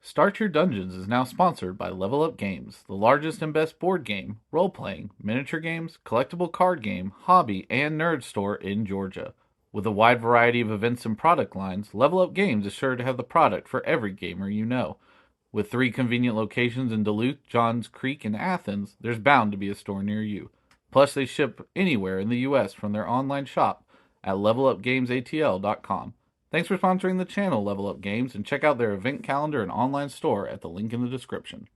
Start Your Dungeons is now sponsored by Level Up Games, the largest and best board game, role playing, miniature games, collectible card game, hobby, and nerd store in Georgia. With a wide variety of events and product lines, Level Up Games is sure to have the product for every gamer you know. With three convenient locations in Duluth, Johns Creek, and Athens, there's bound to be a store near you. Plus, they ship anywhere in the U.S. from their online shop at levelupgamesatl.com. Thanks for sponsoring the channel, Level Up Games, and check out their event calendar and online store at the link in the description.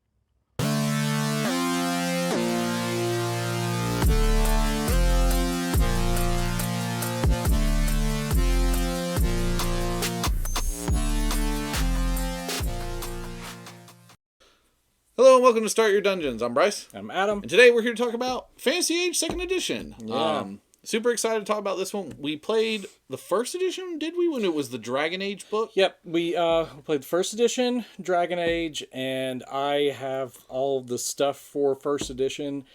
Hello and welcome to Start Your Dungeons. I'm Bryce. I'm Adam. And today we're here to talk about Fantasy Age 2nd Edition. Yeah. Super excited to talk about this one. We played the first edition, did we, when it was the Dragon Age book? Yep, we played the first edition, Dragon Age, and I have all of the stuff for first edition,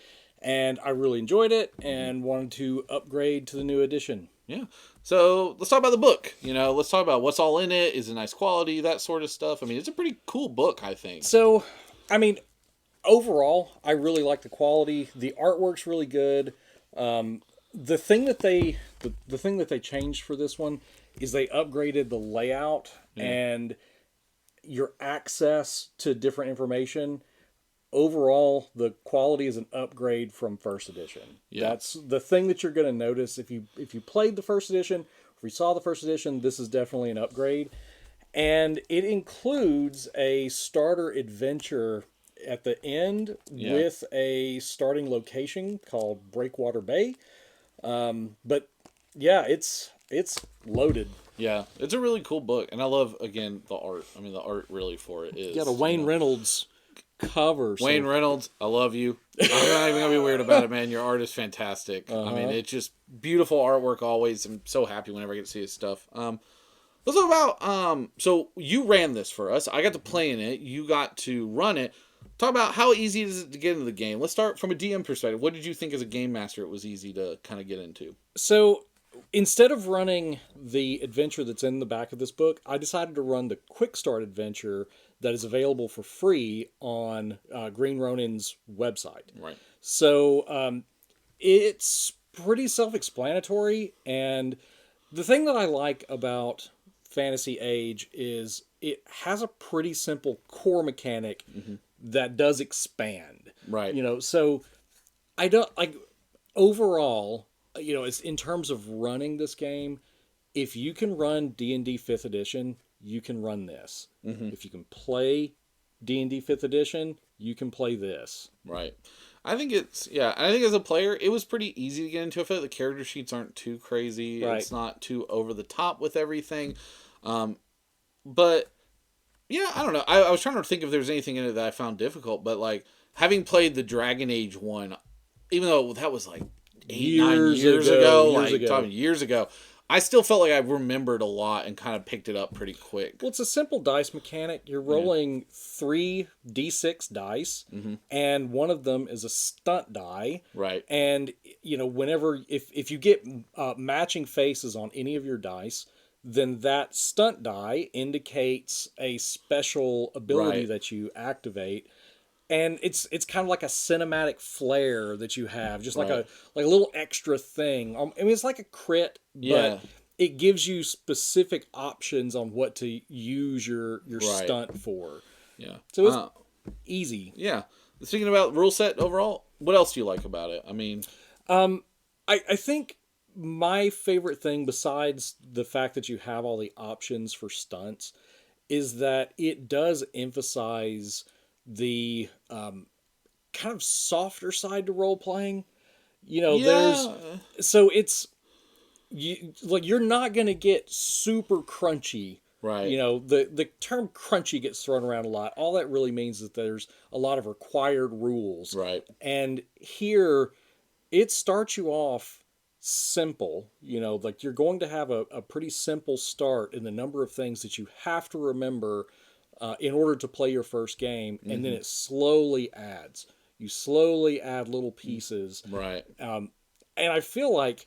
and I really enjoyed it and wanted to upgrade to the new edition. Yeah. So let's talk about the book. Let's talk about what's all in it. Is it nice quality? That sort of stuff. I mean, it's a pretty cool book, I think. So, I mean, overall, I really like the quality. The artwork's really good. The thing that they changed for this one is they upgraded the layout and your access to different information. Overall, the quality is an upgrade from first edition. Yeah. That's the thing that you're going to notice if you played the first edition, if you saw the first edition, this is definitely an upgrade. And it includes a starter adventure at the end with a starting location called Breakwater Bay. But yeah, it's loaded. Yeah, it's a really cool book, and I love, again, the art. I mean, the art really for it is. You got a Wayne Reynolds cover. Wayne Reynolds, I love you. I'm not even gonna be weird about it, man. Your art is fantastic. I mean, it's just beautiful artwork always. I'm so happy whenever I get to see his stuff. Let's talk about so you ran this for us. I got to play in it. You got to run it. Talk about how easy is it to get into the game. Let's start from a DM perspective. What did you think as a game master it was easy to kind of get into? So instead of running the adventure that's in the back of this book, I decided to run the quick start adventure that is available for free on Green Ronin's website. Right. So it's pretty self-explanatory, and the thing that I like about Fantasy Age is it has a pretty simple core mechanic that does expand. Right. So I don't like overall, it's in terms of running this game, if you can run D&D 5th edition, you can run this. If you can play D&D 5th edition, you can play this. Right. I think I think as a player, it was pretty easy to get into. I feel like the character sheets aren't too crazy. Right. It's not too over the top with everything. But yeah, I don't know. I was trying to think if there was anything in it that I found difficult, but like having played the Dragon Age one, even though that was like 9 years ago, I still felt like I remembered a lot and kind of picked it up pretty quick. Well, it's a simple dice mechanic. You're rolling 3 d6 dice, and one of them is a stunt die. Right. And, whenever, if you get matching faces on any of your dice, then that stunt die indicates a special ability that you activate. And it's kind of like a cinematic flair that you have, just like a little extra thing. I mean, it's like a crit, but it gives you specific options on what to use your stunt for. Yeah. So it's easy. Yeah. Speaking about rule set overall, what else do you like about it? I mean, I think my favorite thing, besides the fact that you have all the options for stunts, is that it does emphasize the kind of softer side to role playing. There's so it's you're not going to get super crunchy. Right. The term crunchy gets thrown around a lot. All that really means is that there's a lot of required rules. Right. And here it starts you off simple. Like you're going to have a pretty simple start in the number of things that you have to remember in order to play your first game, and then it slowly adds. You slowly add little pieces. Right. And I feel like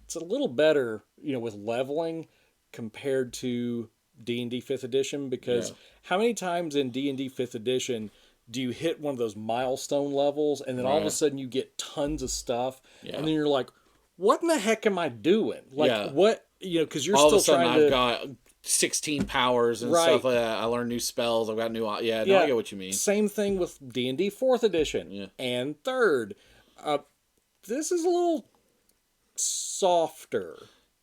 it's a little better, with leveling compared to D&D 5th edition, because how many times in D&D 5th edition do you hit one of those milestone levels and then all of a Right. sudden you get tons of stuff Yeah. and then you're like, what in the heck am I doing? Like, Yeah. what, because you're All of still a sudden trying to... I've got 16 powers and Right. stuff like that. I learned new spells. I've got new... Yeah, no, I get what you mean. Same thing with D&D 4th edition and 3rd. This is a little softer.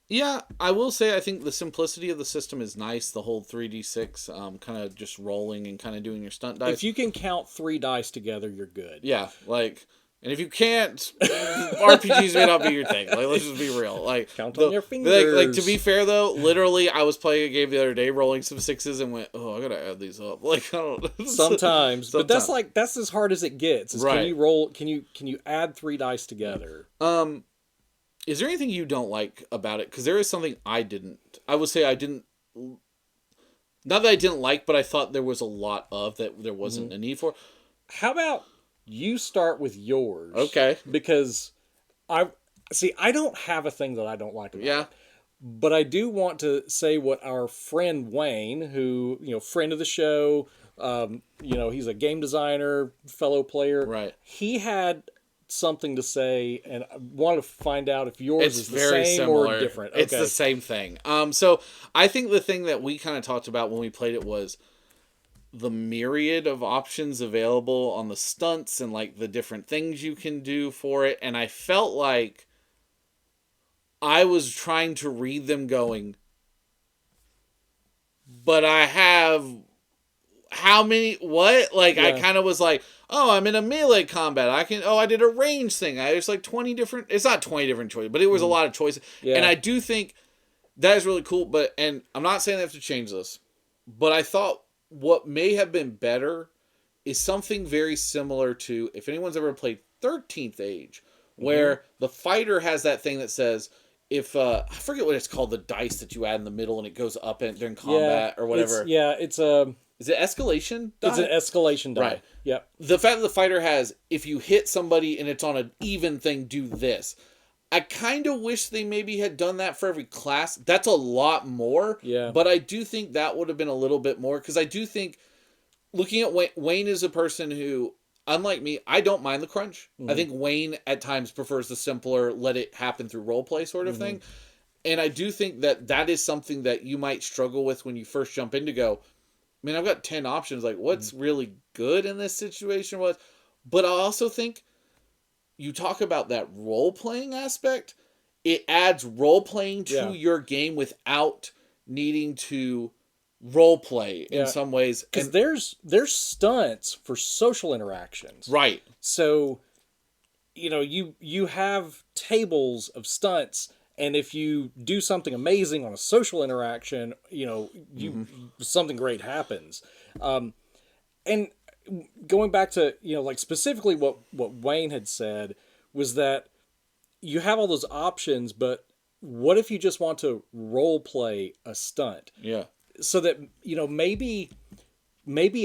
Yeah, I will say I think the simplicity of the system is nice. The whole 3d6, kind of just rolling and kind of doing your stunt dice. If you can count 3 dice together, you're good. Yeah, like... And if you can't, RPGs may not be your thing. Like, let's just be real. Like, Count on your fingers. Like, to be fair though, literally, I was playing a game the other day, rolling some 6s, and went, "Oh, I gotta add these up." Like, I don't know. Sometimes, but that's as hard as it gets. Is Right. Can you roll? Can you add 3 dice together? Is there anything you don't like about it? Because there is something I didn't. I would say I didn't. Not that I didn't like, but I thought there was a lot of that there wasn't a need for. How about you start with yours? Okay. Because I don't have a thing that I don't like about Yeah. it. But I do want to say what our friend Wayne, who, friend of the show, he's a game designer, fellow player. Right. He had something to say, and I wanted to find out if yours It's is the very same similar. or different. It's Okay. the same thing. So I think the thing that we kind of talked about when we played it was the myriad of options available on the stunts and like the different things you can do for it. And I felt like I was trying to read them going, but I have how many, what? Like, I kind of was like, oh, I'm in a melee combat. I did a range thing. There's like 20 different, it's not 20 different choices, but it was a lot of choices. Yeah. And I do think that is really cool. And I'm not saying they have to change this, but I thought what may have been better is something very similar to, if anyone's ever played 13th Age, where the fighter has that thing that says, if I forget what it's called, the dice that you add in the middle and it goes up during combat or whatever. It's a... Is it escalation die? It's an escalation die. Right. Yep. The fact that the fighter has, if you hit somebody and it's on an even thing, do this. I kind of wish they maybe had done that for every class. That's a lot more. Yeah. But I do think that would have been a little bit more. Because I do think, looking at Wayne is a person who, unlike me, I don't mind the crunch. I think Wayne at times prefers the simpler, let it happen through roleplay sort of thing. And I do think that is something that you might struggle with when you first jump in to go, I mean, I've got 10 options. Like, what's really good in this situation? But I also think you talk about that role-playing aspect. It adds role-playing to your game without needing to role-play in some ways. Because there's stunts for social interactions. Right. So, you have tables of stunts, and if you do something amazing on a social interaction, something great happens. And going back to, like specifically what Wayne had said was that you have all those options, but what if you just want to role play a stunt? Yeah. So that, maybe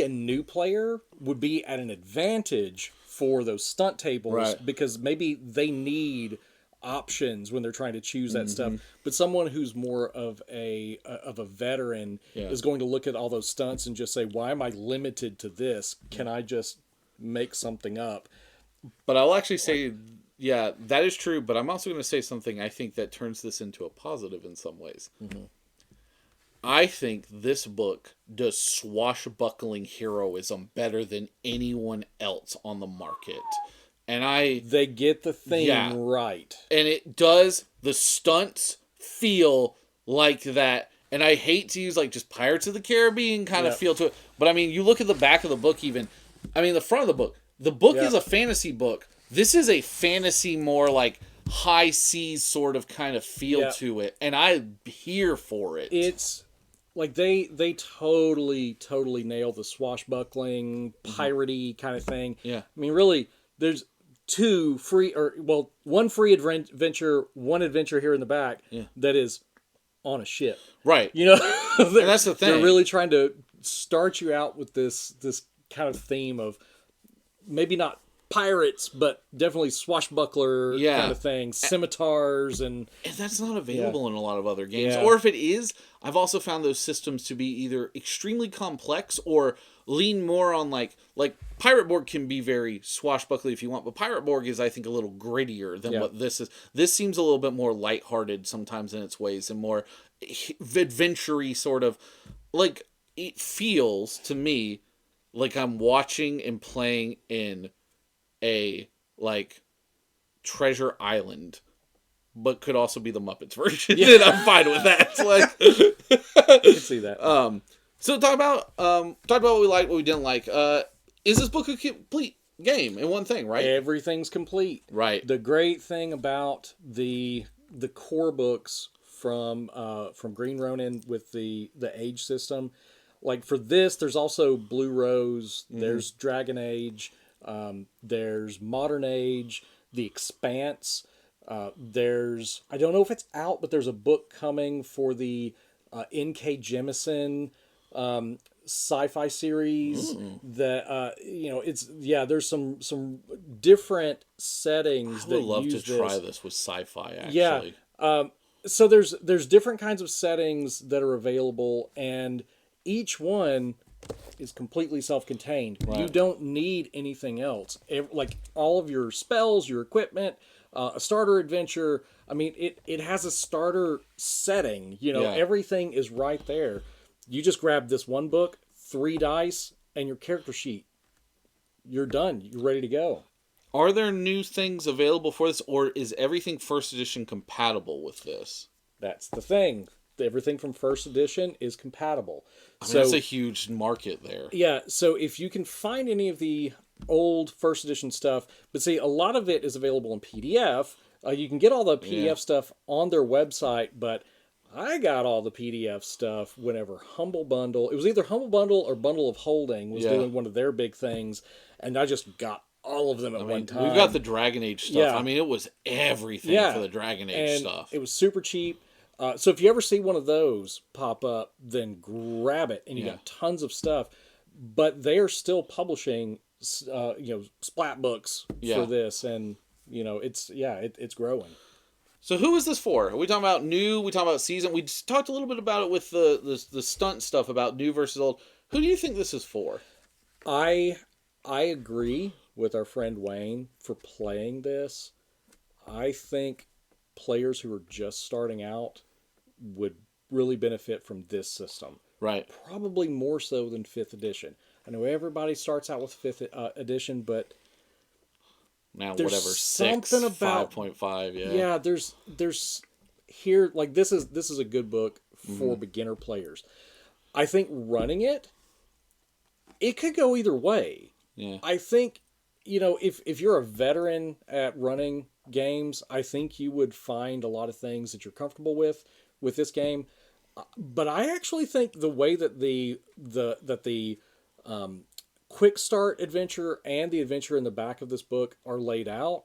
a new player would be at an advantage for those stunt tables, Right. because maybe they need options when they're trying to choose that stuff. But someone who's more of a veteran is going to look at all those stunts and just say, why am I limited to this? Can I just make something up? But I'll actually say, yeah, that is true. But I'm also going to say something I think that turns this into a positive in some ways. I think this book does swashbuckling heroism better than anyone else on the market. And they get the theme right. And it does, the stunts feel like that. And I hate to use like just Pirates of the Caribbean kind of feel to it. But I mean, you look at the back of the book even. I mean, the front of the book. The book is a fantasy book. This is a fantasy more like high seas sort of kind of feel to it. And I'm here for it. It's like they totally nail the swashbuckling, piratey kind of thing. Yeah. I mean, really, there's one free adventure, one adventure here in the back that is on a ship. Right. And that's the thing. They're really trying to start you out with this kind of theme of maybe not pirates, but definitely swashbuckler Yeah. kind of thing, scimitars, and that's not available in a lot of other games. Yeah. Or if it is, I've also found those systems to be either extremely complex or lean more on like Pirate Borg can be very swashbuckly if you want, but Pirate Borg is, I think, a little grittier than what this is. This seems a little bit more lighthearted sometimes in its ways and more adventure-y sort of. Like, it feels to me like I'm watching and playing in a like Treasure Island, but could also be the Muppets version. And I'm fine with that. Like, I can see that. So talk about what we liked, what we didn't like. Is this book a complete game in one thing, right? Everything's complete. Right. The great thing about the core books from Green Ronin with the age system, like for this, there's also Blue Rose, there's Dragon Age, there's Modern Age, The Expanse. There's, I don't know if it's out, but there's a book coming for the N.K. Jemisin sci-fi series that it's there's some different settings I that would love use to try this with sci-fi, actually. So there's different kinds of settings that are available, and each one is completely self-contained. Right. You don't need anything else. Like all of your spells, your equipment, a starter adventure. I mean, it has a starter setting. Everything is right there. You just grab this one book, 3 dice, and your character sheet. You're done. You're ready to go. Are there new things available for this, or is everything first edition compatible with this? That's the thing. Everything from first edition is compatible. I mean, that's a huge market there. Yeah, so if you can find any of the old first edition stuff, but see, a lot of it is available in PDF. You can get all the PDF stuff on their website, but I got all the PDF stuff whenever Humble Bundle, it was either Humble Bundle or Bundle of Holding was doing one of their big things, and I just got all of them at one time. We've got the Dragon Age stuff. Yeah. I mean, it was everything for the Dragon Age and stuff. It was super cheap. So if you ever see one of those pop up, then grab it, and you got tons of stuff. But they are still publishing, splat books for this, and it's growing. So who is this for? Are we talking about new? We talking about season? We just talked a little bit about it with the stunt stuff about new versus old. Who do you think this is for? I agree with our friend Wayne for playing this. I think players who are just starting out would really benefit from this system. Right. Probably more so than 5th edition. I know everybody starts out with 5th edition, but now there's whatever, 6, something about 5.5, yeah. There's here, like, this is a good book for beginner players. I think running it could go either way. Yeah. I think, if you're a veteran at running games, I think you would find a lot of things that you're comfortable with this game. But I actually think the way that the quick start adventure and the adventure in the back of this book are laid out,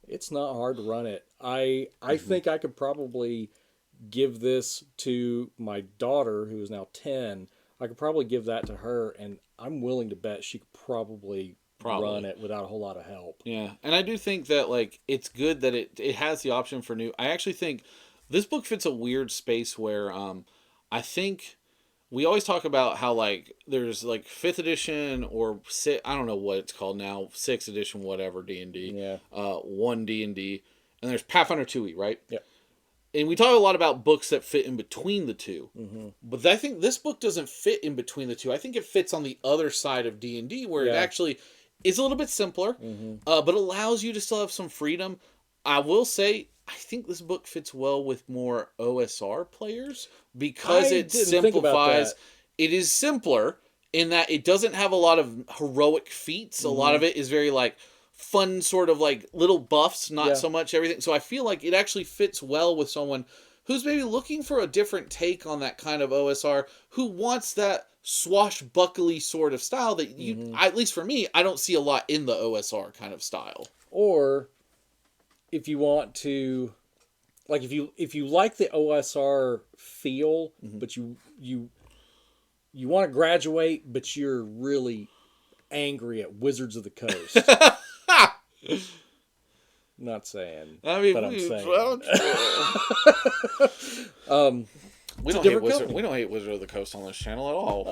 it's not hard to run it. I think I could probably give this to my daughter, who is now 10. I could probably give that to her, and I'm willing to bet she could probably run it without a whole lot of help. Yeah, and I do think that, like, it's good that it has the option for new. I actually think this book fits a weird space where I think we always talk about how, like, there's, like, 5th edition or I don't know what it's called now, 6th edition, whatever, D&D. Yeah. 1 D&D. And there's Pathfinder 2e, right? Yep. And we talk a lot about books that fit in between the two. Mm-hmm. But I think this book doesn't fit in between the two. I think it fits on the other side of D&D, where it actually is a little bit simpler, but allows you to still have some freedom. I will say, I think this book fits well with more OSR players because it simplifies. It is simpler in that it doesn't have a lot of heroic feats. A lot of it is very, like, fun sort of, like, little buffs, not so much everything. So I feel like it actually fits well with someone who's maybe looking for a different take on that kind of OSR, who wants that swashbuckly sort of style that you, at least for me, I don't see a lot in the OSR kind of style. Or if you want to, like, if you like the OSR feel, but you want to graduate, but you're really angry at Wizards of the Coast. Not saying. I mean, but I'm saying. We don't hate Wizard. We don't hate Wizard of the Coast on this channel at all.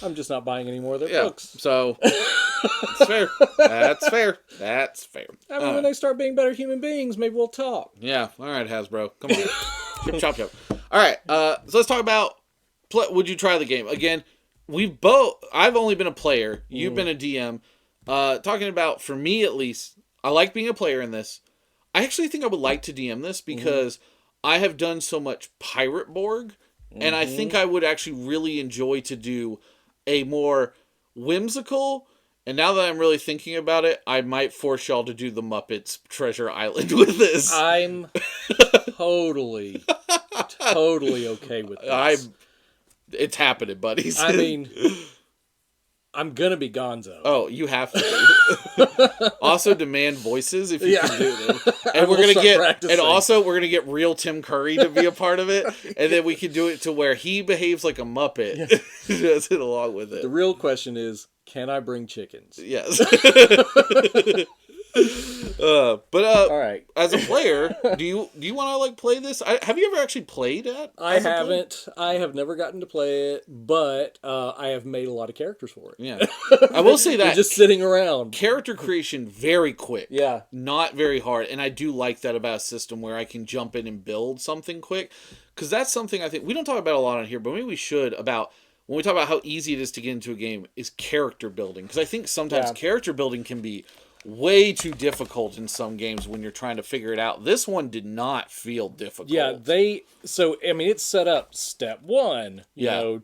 I'm just not buying any more of their yeah. books. So that's fair. That's fair. That's fair. I mean, when they start being better human beings, maybe we'll talk. Yeah. All right, Hasbro. Come on. Chip, chop, chop. All right. So let's talk about. Would you try the game again? We've both. I've only been a player. You've been a DM. Talking about, for me at least, I like being a player in this. I actually think I would like to DM this because I have done so much Pirate Borg, and I think I would actually really enjoy to do a more whimsical. And now that I'm really thinking about it, I might force y'all to do the Muppets Treasure Island with this. I'm totally okay with this. It's happening, buddies. I mean, I'm gonna be Gonzo. Oh, you have to. Also, demand voices if you can do them. And we're gonna get real Tim Curry to be a part of it, and then we can do it to where he behaves like a Muppet. Yeah. Does it along with it. The real question is, can I bring chickens? Yes. All right. As a player, do you want to play this? Have you ever actually played it? I haven't. I have never gotten to play it, but I have made a lot of characters for it. Yeah, I will say that just sitting around. Character creation very quick. Yeah, not very hard, and I do like that about a system where I can jump in and build something quick, because that's something I think we don't talk about a lot on here, but maybe we should about. When we talk about how easy it is to get into a game, is character building, because I think sometimes character building can be way too difficult in some games when you're trying to figure it out. This one did not feel difficult. Yeah, it's set up step 1, you know,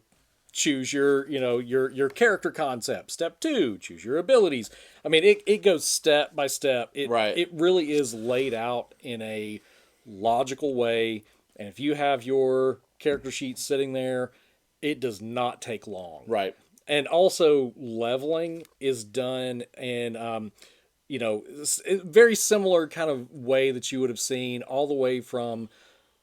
choose your character concept. Step 2, choose your abilities. I mean, it goes step by step. It really is laid out in a logical way, and if you have your character sheet sitting there, it does not take long. Right. And also leveling is done in very similar kind of way that you would have seen all the way from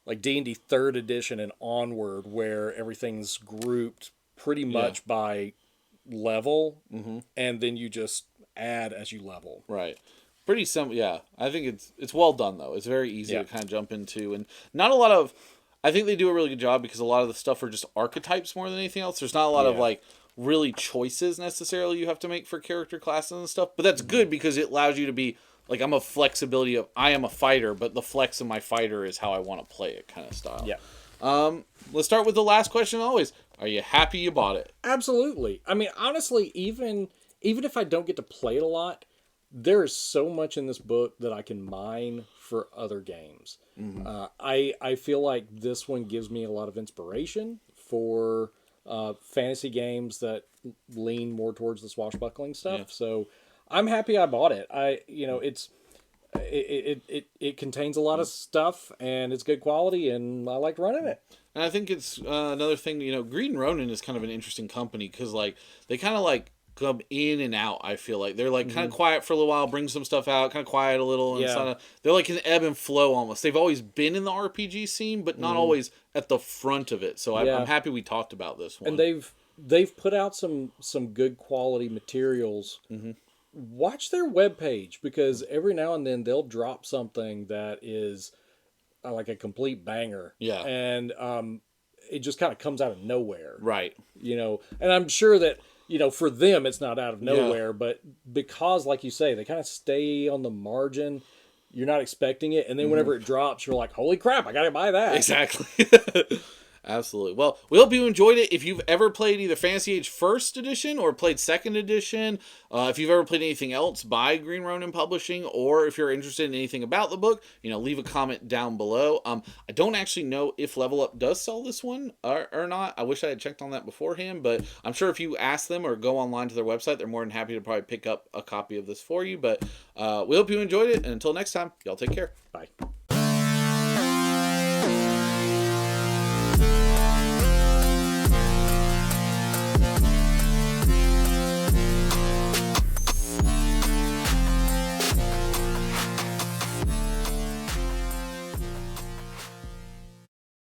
like D&D 3rd edition and onward, where everything's grouped pretty much by level, and then you just add as you level. Right. Pretty simple. Yeah. I think it's well done though. It's very easy to kind of jump into, and not a lot of. I think they do a really good job because a lot of the stuff are just archetypes more than anything else. There's not a lot of really choices necessarily you have to make for character classes and stuff, but that's good because it allows you to be like, I'm a flexibility of, I am a fighter, but the flex of my fighter is how I want to play it kind of style. Yeah. Let's start with the last question always. Are you happy you bought it? Absolutely. I mean, honestly, even if I don't get to play it a lot, there is so much in this book that I can mine for other games. I feel like this one gives me a lot of inspiration for fantasy games that lean more towards the swashbuckling stuff. Yeah. So I'm happy I bought it. It contains a lot of stuff and it's good quality, and I like running it. And I think it's another thing. Green Ronin is kind of an interesting company because they kind of come in and out. I feel like they're kind of quiet for a little while, bring some stuff out, kind of quiet a little, and they're like an ebb and flow almost. They've always been in the RPG scene, but not always at the front of it. So I'm happy we talked about this one. And they've put out some good quality materials. Watch their webpage, because every now and then they'll drop something that is like a complete banger. Yeah, and it just kind of comes out of nowhere. Right. And I'm sure that. For them, it's not out of nowhere, but because, like you say, they kind of stay on the margin, you're not expecting it, and then whenever it drops, you're like, holy crap, I gotta buy that. Exactly. Absolutely. Well, we hope you enjoyed it. If you've ever played either Fantasy Age 1st Edition or played 2nd Edition, if you've ever played anything else by Green Ronin Publishing, or if you're interested in anything about the book, leave a comment down below. I don't actually know if Level Up does sell this one or not. I wish I had checked on that beforehand, but I'm sure if you ask them or go online to their website, they're more than happy to probably pick up a copy of this for you. But we hope you enjoyed it, and until next time, y'all take care. Bye.